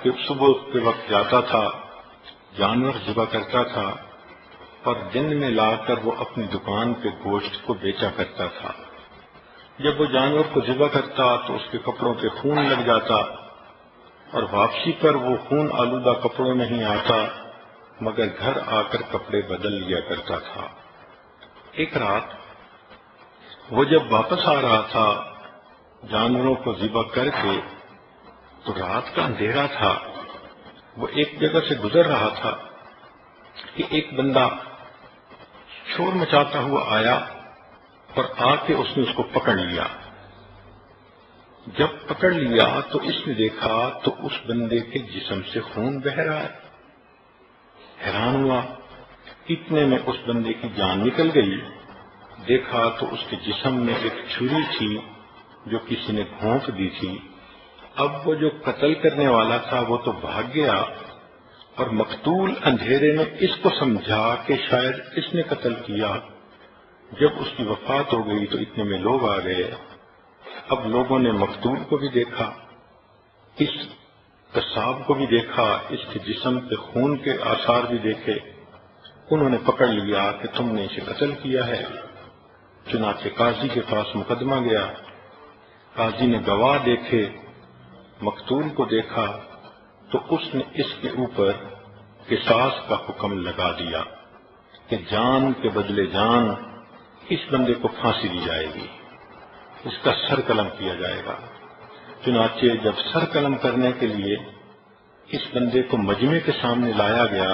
کہ صبح کے وقت جاتا تھا، جانور ذبح کرتا تھا اور دن میں لا کر وہ اپنی دکان پہ گوشت کو بیچا کرتا تھا۔ جب وہ جانور کو ذبح کرتا تو اس کے کپڑوں پہ خون لگ جاتا اور واپسی پر وہ خون آلودہ کپڑوں نہیں آتا مگر گھر آ کر کپڑے بدل لیا کرتا تھا۔ ایک رات وہ جب واپس آ رہا تھا جانوروں کو ذبح کر کے تو رات کا اندھیرا تھا، وہ ایک جگہ سے گزر رہا تھا کہ ایک بندہ شور مچاتا ہوا آیا اور آ کے اس نے اس کو پکڑ لیا۔ جب پکڑ لیا تو اس نے دیکھا تو اس بندے کے جسم سے خون بہہ رہا ہے۔ حیران ہوا، اتنے میں اس بندے کی جان نکل گئی۔ دیکھا تو اس کے جسم میں ایک چھری تھی جو کسی نے گھونپ دی تھی۔ اب وہ جو قتل کرنے والا تھا وہ تو بھاگ گیا اور مقتول اندھیرے میں اس کو سمجھا کہ شاید اس نے قتل کیا۔ جب اس کی وفات ہو گئی تو اتنے میں لوگ آ گئے۔ اب لوگوں نے مقتول کو بھی دیکھا، اس قصاب کو بھی دیکھا، اس کے جسم پہ خون کے آثار بھی دیکھے۔ انہوں نے پکڑ لیا کہ تم نے اسے قتل کیا ہے۔ چنانچہ قاضی کے پاس مقدمہ گیا، قاضی نے گواہ دیکھے، مقتول کو دیکھا تو اس نے اس کے اوپر قصاص کا حکم لگا دیا کہ جان کے بدلے جان، اس بندے کو پھانسی دی جائے گی، اس کا سر قلم کیا جائے گا۔ چنانچہ جب سر قلم کرنے کے لیے اس بندے کو مجمع کے سامنے لایا گیا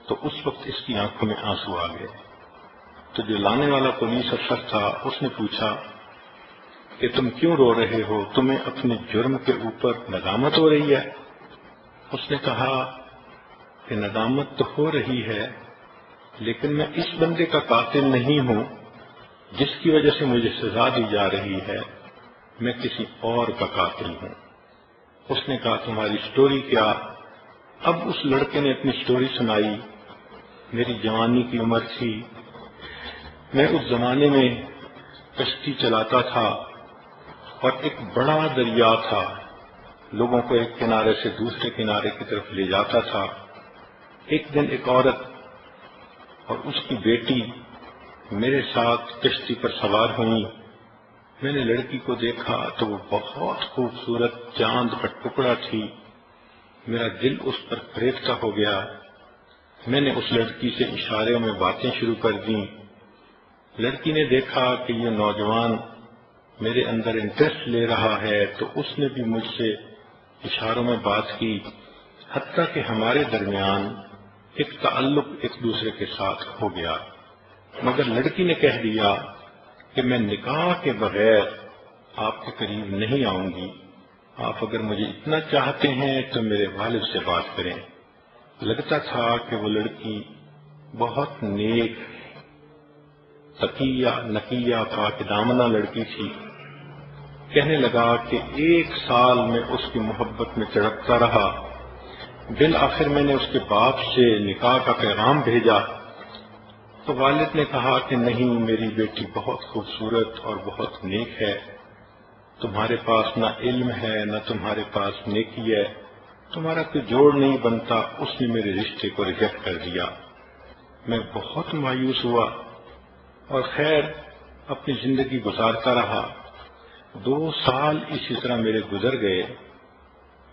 تو اس وقت اس کی آنکھوں میں آنسو آ گئے۔ تو جو لانے والا پولیس افسر تھا اس نے پوچھا کہ تم کیوں رو رہے ہو، تمہیں اپنے جرم کے اوپر ندامت ہو رہی ہے؟ اس نے کہا کہ ندامت تو ہو رہی ہے لیکن میں اس بندے کا قاتل نہیں ہوں جس کی وجہ سے مجھے سزا دی جا رہی ہے، میں کسی اور کا قاتل ہوں۔ اس نے کہا تمہاری سٹوری کیا؟ اب اس لڑکے نے اپنی سٹوری سنائی۔ میری جوانی کی عمر تھی، میں اس زمانے میں کشتی چلاتا تھا اور ایک بڑا دریا تھا، لوگوں کو ایک کنارے سے دوسرے کنارے کی طرف لے جاتا تھا۔ ایک دن ایک عورت اور اس کی بیٹی میرے ساتھ کشتی پر سوار ہوئی۔ میں نے لڑکی کو دیکھا تو وہ بہت خوبصورت چاند کا ٹکڑا تھی، میرا دل اس پر فریفتہ ہو گیا۔ میں نے اس لڑکی سے اشاروں میں باتیں شروع کر دیں۔ لڑکی نے دیکھا کہ یہ نوجوان میرے اندر انٹرسٹ لے رہا ہے تو اس نے بھی مجھ سے اشاروں میں بات کی، حتیٰ کہ ہمارے درمیان ایک تعلق ایک دوسرے کے ساتھ ہو گیا۔ مگر لڑکی نے کہہ دیا کہ میں نکاح کے بغیر آپ کے قریب نہیں آؤں گی، آپ اگر مجھے اتنا چاہتے ہیں تو میرے والد سے بات کریں۔ لگتا تھا کہ وہ لڑکی بہت نیک، تقیہ نقیہ پاک دامنہ لڑکی تھی۔ کہنے لگا کہ 1 سال میں اس کی محبت میں تڑپتا رہا، بالآخر میں نے اس کے باپ سے نکاح کا پیغام بھیجا تو والد نے کہا کہ نہیں، میری بیٹی بہت خوبصورت اور بہت نیک ہے، تمہارے پاس نہ علم ہے نہ تمہارے پاس نیکی ہے، تمہارا کوئی جوڑ نہیں بنتا۔ اس نے میرے رشتے کو ریجیکٹ کر دیا۔ میں بہت مایوس ہوا اور خیر اپنی زندگی گزارتا رہا۔ 2 سال اسی طرح میرے گزر گئے۔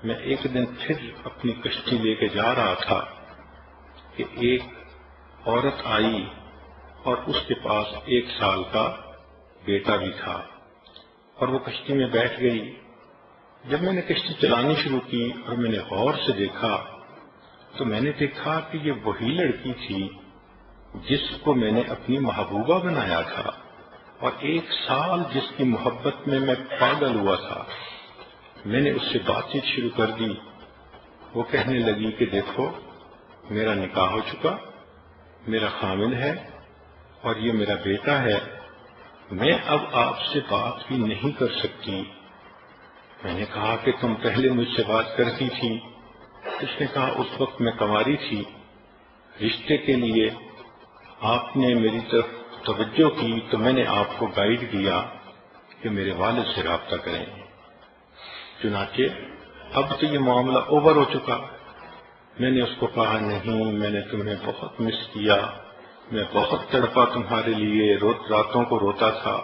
میں ایک دن پھر اپنی کشتی لے کے جا رہا تھا کہ ایک عورت آئی اور اس کے پاس 1 سال کا بیٹا بھی تھا اور وہ کشتی میں بیٹھ گئی۔ جب میں نے کشتی چلانی شروع کی اور میں نے غور سے دیکھا تو میں نے دیکھا کہ یہ وہی لڑکی تھی جس کو میں نے اپنی محبوبہ بنایا تھا اور 1 سال جس کی محبت میں پاگل ہوا تھا۔ میں نے اس سے بات چیت شروع کر دی۔ وہ کہنے لگی کہ دیکھو میرا نکاح ہو چکا، میرا خامن ہے اور یہ میرا بیٹا ہے، میں اب آپ سے بات بھی نہیں کر سکتی۔ میں نے کہا کہ تم پہلے مجھ سے بات کرتی تھی۔ اس نے کہا اس وقت میں کنواری تھی، رشتے کے لیے آپ نے میری طرف توجہ کی تو میں نے آپ کو گائیڈ کیا کہ میرے والد سے رابطہ کریں۔ چنانچہ اب تو یہ معاملہ اوور ہو چکا۔ میں نے اس کو کہا نہیں، میں نے تمہیں بہت مس کیا، میں بہت تڑپا تمہارے لیے، راتوں کو روتا تھا۔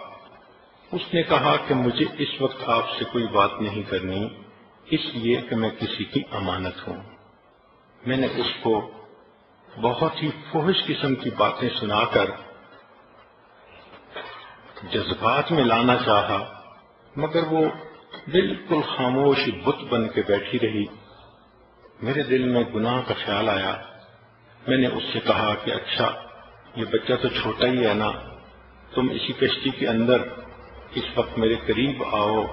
اس نے کہا کہ مجھے اس وقت آپ سے کوئی بات نہیں کرنی، اس لیے کہ میں کسی کی امانت ہوں۔ میں نے اس کو بہت ہی فحش قسم کی باتیں سنا کر جذبات میں لانا چاہا، مگر وہ بالکل خاموش بت بن کے بیٹھی رہی۔ میرے دل میں گناہ کا خیال آیا۔ میں نے اس سے کہا کہ اچھا، یہ بچہ تو چھوٹا ہی ہے نا، تم اسی کشتی کے اندر اس وقت میرے قریب آؤ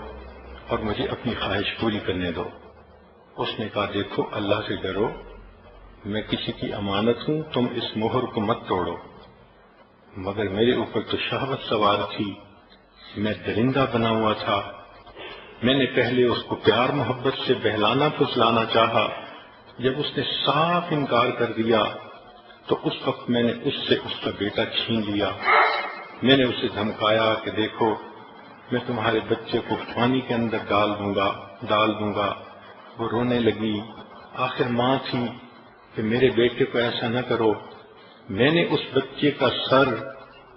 اور مجھے اپنی خواہش پوری کرنے دو۔ اس نے کہا دیکھو اللہ سے ڈرو، میں کسی کی امانت ہوں، تم اس مہر کو مت توڑو۔ مگر میرے اوپر تو شہوت سوار تھی، میں درندہ بنا ہوا تھا۔ میں نے پہلے اس کو پیار محبت سے بہلانا پھسلانا چاہا، جب اس نے صاف انکار کر دیا تو اس وقت میں نے اس سے اس کا بیٹا چھین لیا۔ میں نے اسے دھمکایا کہ دیکھو میں تمہارے بچے کو پانی کے اندر ڈال دوں گا۔ وہ رونے لگی، آخر ماں تھی کہ میرے بیٹے کو ایسا نہ کرو۔ میں نے اس بچے کا سر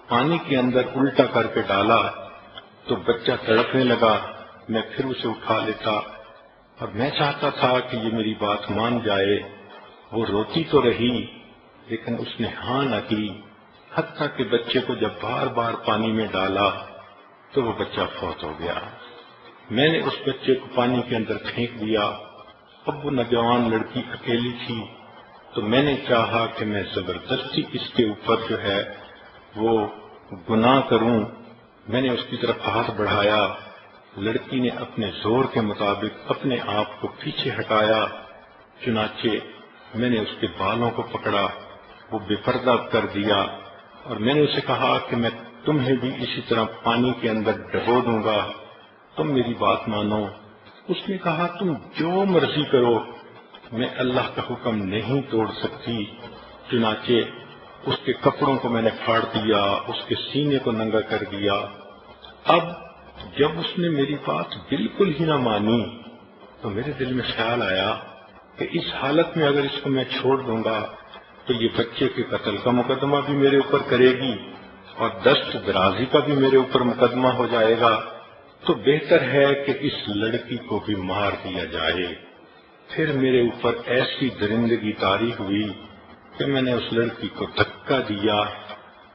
پانی کے اندر الٹا کر کے ڈالا تو بچہ تڑپنے لگا، میں پھر اسے اٹھا لیتا اور میں چاہتا تھا کہ یہ میری بات مان جائے۔ وہ روتی تو رہی لیکن اس نے ہاں نہ کی، حتیٰ کہ بچے کو جب بار بار پانی میں ڈالا تو وہ بچہ فوت ہو گیا۔ میں نے اس بچے کو پانی کے اندر پھینک دیا۔ اب وہ نوجوان لڑکی اکیلی تھی تو میں نے چاہا کہ میں زبردستی اس کے اوپر جو ہے وہ گناہ کروں۔ میں نے اس کی طرف ہاتھ بڑھایا، لڑکی نے اپنے زور کے مطابق اپنے آپ کو پیچھے ہٹایا، چنانچہ میں نے اس کے بالوں کو پکڑا، وہ بے پردہ کر دیا اور میں نے اسے کہا کہ میں تمہیں بھی اسی طرح پانی کے اندر ڈبو دوں گا، تم میری بات مانو۔ اس نے کہا تم جو مرضی کرو، میں اللہ کا حکم نہیں توڑ سکتی۔ چنانچہ اس کے کپڑوں کو میں نے پھاڑ دیا، اس کے سینے کو ننگا کر دیا۔ اب جب اس نے میری بات بالکل ہی نہ مانی تو میرے دل میں خیال آیا کہ اس حالت میں اگر اس کو میں چھوڑ دوں گا تو یہ بچے کے قتل کا مقدمہ بھی میرے اوپر کرے گی اور دست درازی کا بھی میرے اوپر مقدمہ ہو جائے گا، تو بہتر ہے کہ اس لڑکی کو بھی مار دیا جائے۔ پھر میرے اوپر ایسی درندگی طاری ہوئی کہ میں نے اس لڑکی کو دھکا دیا،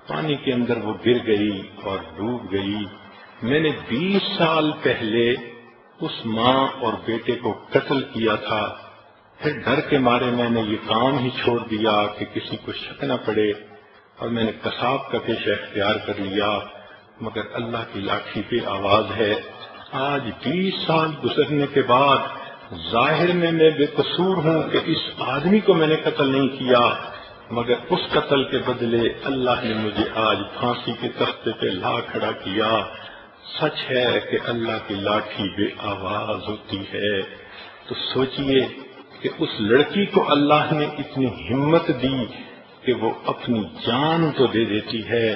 پانی کے اندر وہ گر گئی اور ڈوب گئی۔ میں نے 20 سال پہلے اس ماں اور بیٹے کو قتل کیا تھا، پھر ڈر کے مارے میں نے یہ کام ہی چھوڑ دیا کہ کسی کو شک نہ پڑے، اور میں نے قصاب کا پیشہ اختیار کر لیا، مگر اللہ کی لاٹھی پہ آواز ہے۔ آج 20 سال گزرنے کے بعد ظاہر میں بے قصور ہوں کہ اس آدمی کو میں نے قتل نہیں کیا، مگر اس قتل کے بدلے اللہ نے مجھے آج پھانسی کے تختے پہ لا کھڑا کیا۔ سچ ہے کہ اللہ کی لاٹھی بے آواز ہوتی ہے۔ تو سوچئے کہ اس لڑکی کو اللہ نے اتنی ہمت دی کہ وہ اپنی جان تو دے دیتی ہے،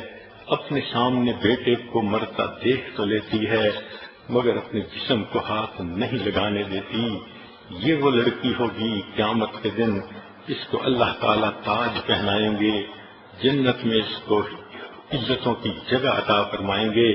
اپنے سامنے بیٹے کو مرتا دیکھ تو لیتی ہے، مگر اپنے جسم کو ہاتھ نہیں لگانے دیتی۔ یہ وہ لڑکی ہوگی قیامت کے دن، اس کو اللہ تعالیٰ تاج پہنائیں گے، جنت میں اس کو عزتوں کی جگہ عطا فرمائیں گے۔